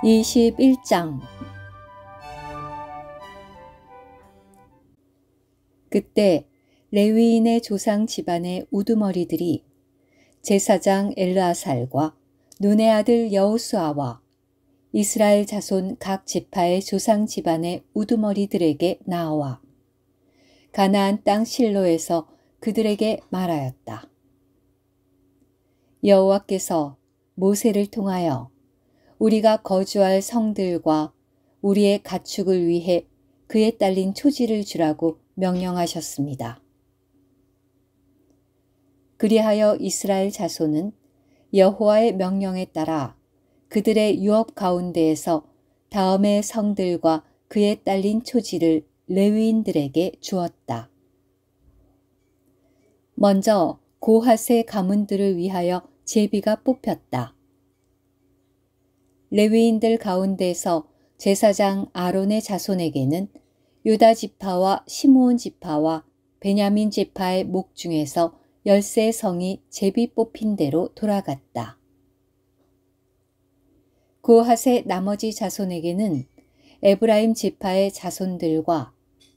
21장. 그때 레위인의 조상 집안의 우두머리들이 제사장 엘르아살과 눈의 아들 여호수아와 이스라엘 자손 각 지파의 조상 집안의 우두머리들에게 나와 가나안 땅 실로에서 그들에게 말하였다. 여호와께서 모세를 통하여 우리가 거주할 성들과 우리의 가축을 위해 그에 딸린 초지를 주라고 명령하셨습니다. 그리하여 이스라엘 자손은 여호와의 명령에 따라 그들의 유업 가운데에서 다음의 성들과 그에 딸린 초지를 레위인들에게 주었다. 먼저 고핫의 가문들을 위하여 제비가 뽑혔다. 레위인들 가운데서 제사장 아론의 자손에게는 유다 지파와 시므온 지파와 베냐민 지파의 목 중에서 13성이 제비 뽑힌 대로 돌아갔다. 고핫의 나머지 자손에게는 에브라임 지파의 자손들과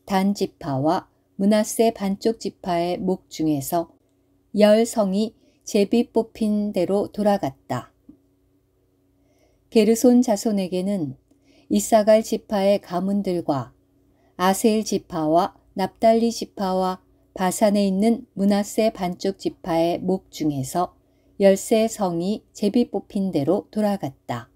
단 지파와 므낫세 반쪽 지파의 목 중에서 10성이 제비 뽑힌 대로 돌아갔다. 게르손 자손에게는 이사갈 지파의 가문들과 아셀 지파와 납달리 지파와 바산에 있는 므낫세 반쪽 지파의 목 중에서 13성이 제비 뽑힌 대로 돌아갔다.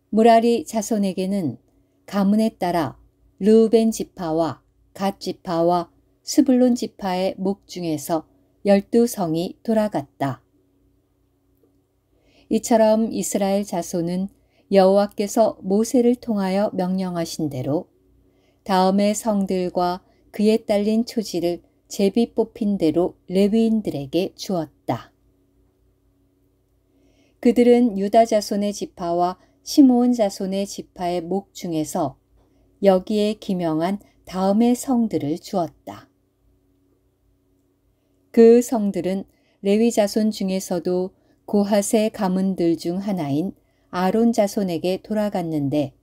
무라리 자손에게는 가문에 따라 르우벤 지파와 갓 지파와 스불론 지파의 목 중에서 12성이 돌아갔다. 이처럼 이스라엘 자손은 여호와께서 모세를 통하여 명령하신 대로 다음의 성들과 그에 딸린 초지를 제비 뽑힌 대로 레위인들에게 주었다. 그들은 유다 자손의 지파와 시므온 자손의 지파의 목 중에서 여기에 기명한 다음의 성들을 주었다. 그 성들은 레위 자손 중에서도 고핫의 가문들 중 하나인 아론 자손에게 돌아갔는데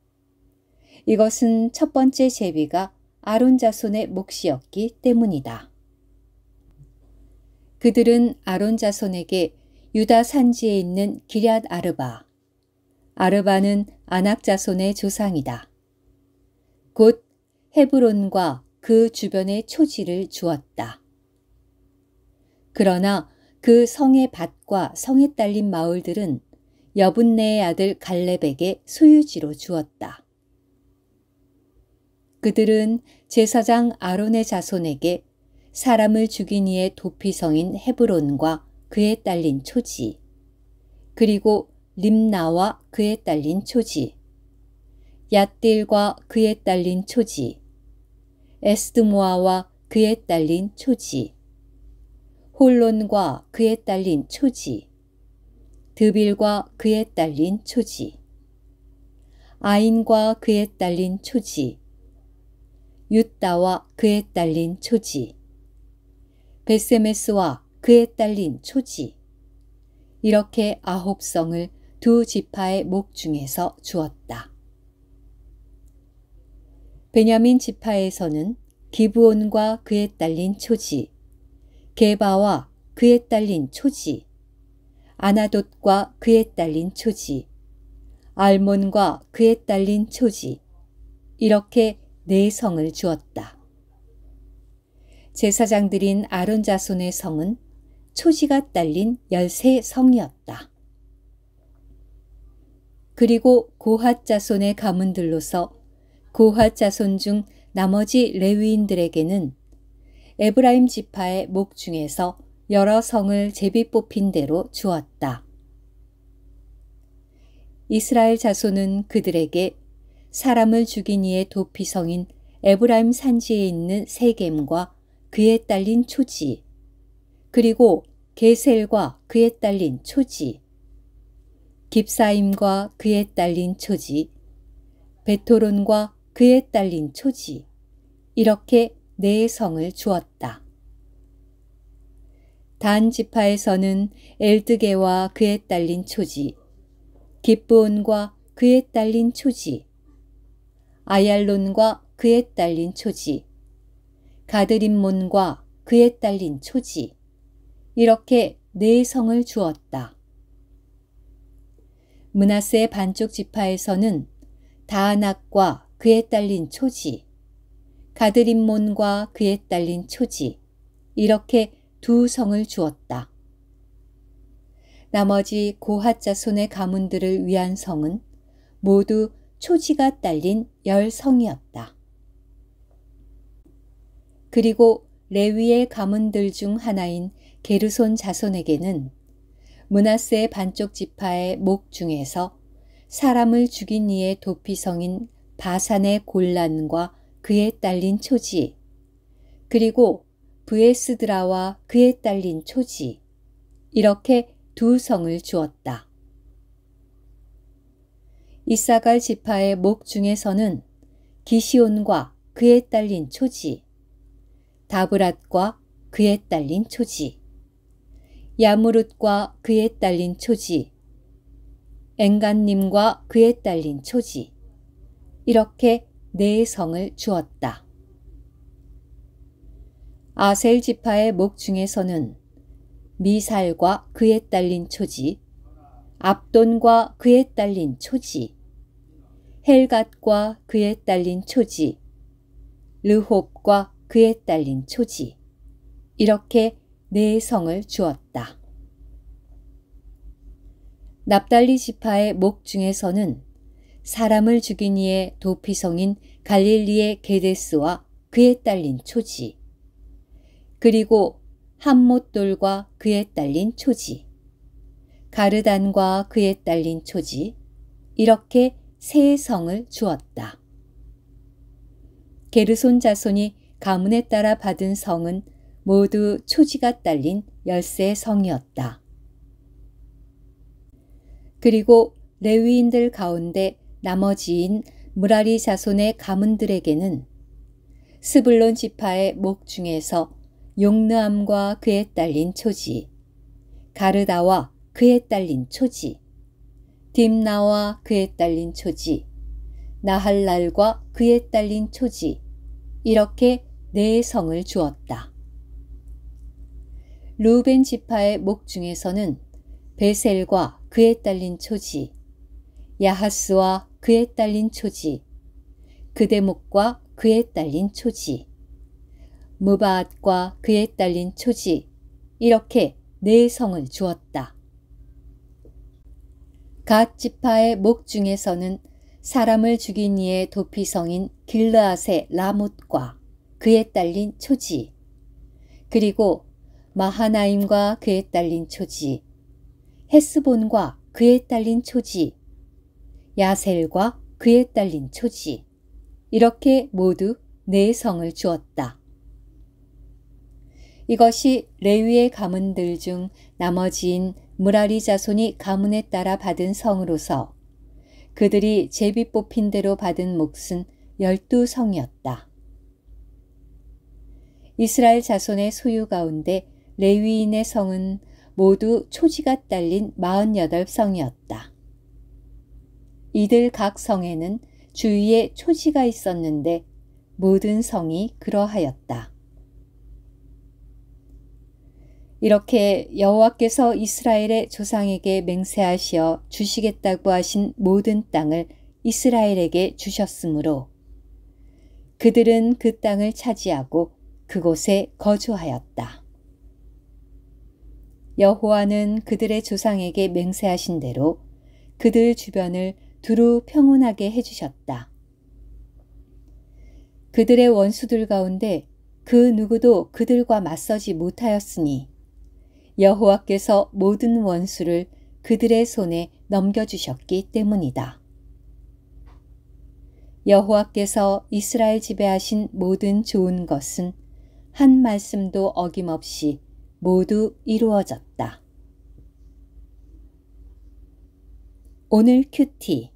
이것은 첫 번째 제비가 아론 자손의 몫이었기 때문이다. 그들은 아론 자손에게 유다 산지에 있는 기럇 아르바, 아르바는 아낙 자손의 조상이다. 곧 헤브론과 그 주변의 초지를 주었다. 그러나 그 성의 밭과 성에 딸린 마을들은 여분네의 아들 갈렙에게 소유지로 주었다. 그들은 제사장 아론의 자손에게 사람을 죽인 이의 도피성인 헤브론과 그에 딸린 초지, 그리고 림나와 그에 딸린 초지, 얏딜과 그에 딸린 초지, 에스드모아와 그에 딸린 초지, 홀론과 그에 딸린 초지, 드빌과 그에 딸린 초지, 아인과 그에 딸린 초지, 윳다와 그에 딸린 초지, 베세메스와 그에 딸린 초지, 이렇게 9성을 두 지파의 목 중에서 주었다. 베냐민 지파에서는 기브온과 그에 딸린 초지, 게바와 그에 딸린 초지, 아나돗과 그에 딸린 초지, 알몬과 그에 딸린 초지, 이렇게 4성을 주었다. 제사장들인 아론 자손의 성은 초지가 딸린 13성이었다. 그리고 고핫 자손의 가문들로서 고핫 자손 중 나머지 레위인들에게는 에브라임 지파의 목 중에서 여러 성을 제비 뽑힌 대로 주었다. 이스라엘 자손은 그들에게 사람을 죽인 이의 도피성인 에브라임 산지에 있는 세겜과 그에 딸린 초지, 그리고 게셀과 그에 딸린 초지, 깁사임과 그에 딸린 초지, 베토론과 그에 딸린 초지, 이렇게 4성을 주었다. 단 지파에서는 엘드게와 그에 딸린 초지, 깁브온과 그에 딸린 초지, 아얄론과 그에 딸린 초지, 가드림몬과 그에 딸린 초지, 이렇게 네 성을 주었다. 므낫세 반쪽 지파에서는 다아낙과 그에 딸린 초지, 가드림몬과 그에 딸린 초지, 이렇게 두 성을 주었다. 나머지 고핫 자손의 가문들을 위한 성은 모두 초지가 딸린 10성이었다. 그리고 레위의 가문들 중 하나인 게르손 자손에게는 므낫세 반쪽 지파의 목 중에서 사람을 죽인 이의 도피성인 바산의 골란과 그에 딸린 초지, 그리고 브에스드라와 그에 딸린 초지, 이렇게 두 성을 주었다. 이사갈 지파의 목 중에서는 기시온과 그에 딸린 초지, 다브랏과 그에 딸린 초지, 야무룻과 그에 딸린 초지, 엔간님과 그에 딸린 초지, 이렇게 네 성을 주었다. 아셀 지파의 목 중에서는 미살과 그에 딸린 초지, 압돈과 그에 딸린 초지, 헬갓과 그에 딸린 초지, 르홉과 그에 딸린 초지, 이렇게 네 성을 주었다. 납달리 지파의 목 중에서는 사람을 죽인 이의 도피성인 갈릴리의 게데스와 그에 딸린 초지, 그리고 함못돌과 그에 딸린 초지, 가르단과 그에 딸린 초지, 이렇게 세 성을 주었다. 게르손 자손이 가문에 따라 받은 성은 모두 초지가 딸린 13성이었다. 그리고 레위인들 가운데 나머지인 무라리 자손의 가문들에게는 스불론 지파의 목 중에서 용르암과 그에 딸린 초지, 가르다와 그에 딸린 초지, 딥나와 그에 딸린 초지, 나할랄과 그에 딸린 초지, 이렇게 네 성을 주었다. 루벤 지파의 목 중에서는 베셀과 그에 딸린 초지, 야하스와 그에 딸린 초지, 그대목과 그에 딸린 초지, 무바앗과 그에 딸린 초지, 이렇게 네 성을 주었다. 갓 지파의 목 중에서는 사람을 죽인 이의 도피성인 길르앗의 라못과 그에 딸린 초지, 그리고 마하나임과 그에 딸린 초지, 헤스본과 그에 딸린 초지, 야셀과 그에 딸린 초지, 이렇게 모두 네 성을 주었다. 이것이 레위의 가문들 중 나머지인 무라리 자손이 가문에 따라 받은 성으로서 그들이 제비 뽑힌 대로 받은 몫은 12성이었다. 이스라엘 자손의 소유 가운데 레위인의 성은 모두 초지가 딸린 48성이었다. 이들 각 성에는 주위에 초지가 있었는데 모든 성이 그러하였다. 이렇게 여호와께서 이스라엘의 조상에게 맹세하시어 주시겠다고 하신 모든 땅을 이스라엘에게 주셨으므로 그들은 그 땅을 차지하고 그곳에 거주하였다. 여호와는 그들의 조상에게 맹세하신 대로 그들 주변을 두루 평온하게 해주셨다. 그들의 원수들 가운데 그 누구도 그들과 맞서지 못하였으니 여호와께서 모든 원수를 그들의 손에 넘겨주셨기 때문이다. 여호와께서 이스라엘 지배하신 모든 좋은 것은 한 말씀도 어김없이 모두 이루어졌다. 오늘 큐티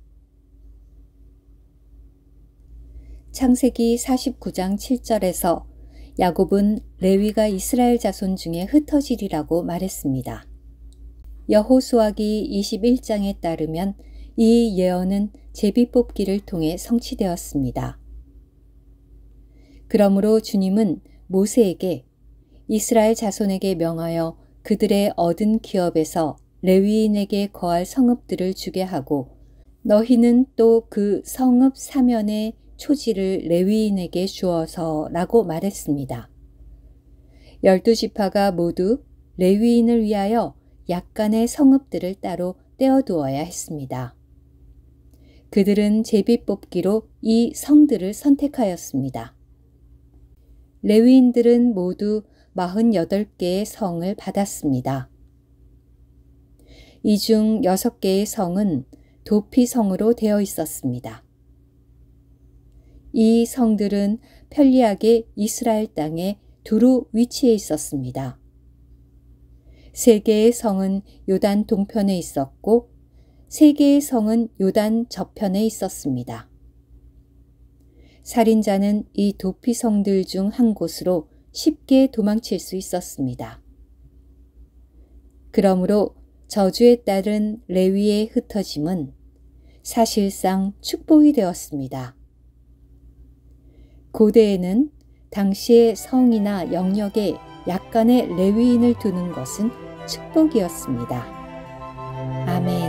창세기 49장 7절에서 야곱은 레위가 이스라엘 자손 중에 흩어지리라고 말했습니다. 여호수아기 21장에 따르면 이 예언은 제비뽑기를 통해 성취되었습니다. 그러므로 주님은 모세에게 이스라엘 자손에게 명하여 그들의 얻은 기업에서 레위인에게 거할 성읍들을 주게 하고 너희는 또 그 성읍 사면의 초지를 레위인에게 주어서라고 말했습니다. 12지파가 모두 레위인을 위하여 약간의 성읍들을 따로 떼어두어야 했습니다. 그들은 제비뽑기로 이 성들을 선택하였습니다. 레위인들은 모두 48개의 성을 받았습니다. 이 중 6개의 성은 도피성으로 되어 있었습니다. 이 성들은 편리하게 이스라엘 땅에 두루 위치해 있었습니다. 3개의 성은 요단 동편에 있었고 3개의 성은 요단 저편에 있었습니다. 살인자는 이 도피성들 중 한 곳으로 쉽게 도망칠 수 있었습니다. 그러므로 저주에 따른 레위의 흩어짐은 사실상 축복이 되었습니다. 고대에는 당시의 성이나 영역에 약간의 레위인을 두는 것은 축복이었습니다. 아멘.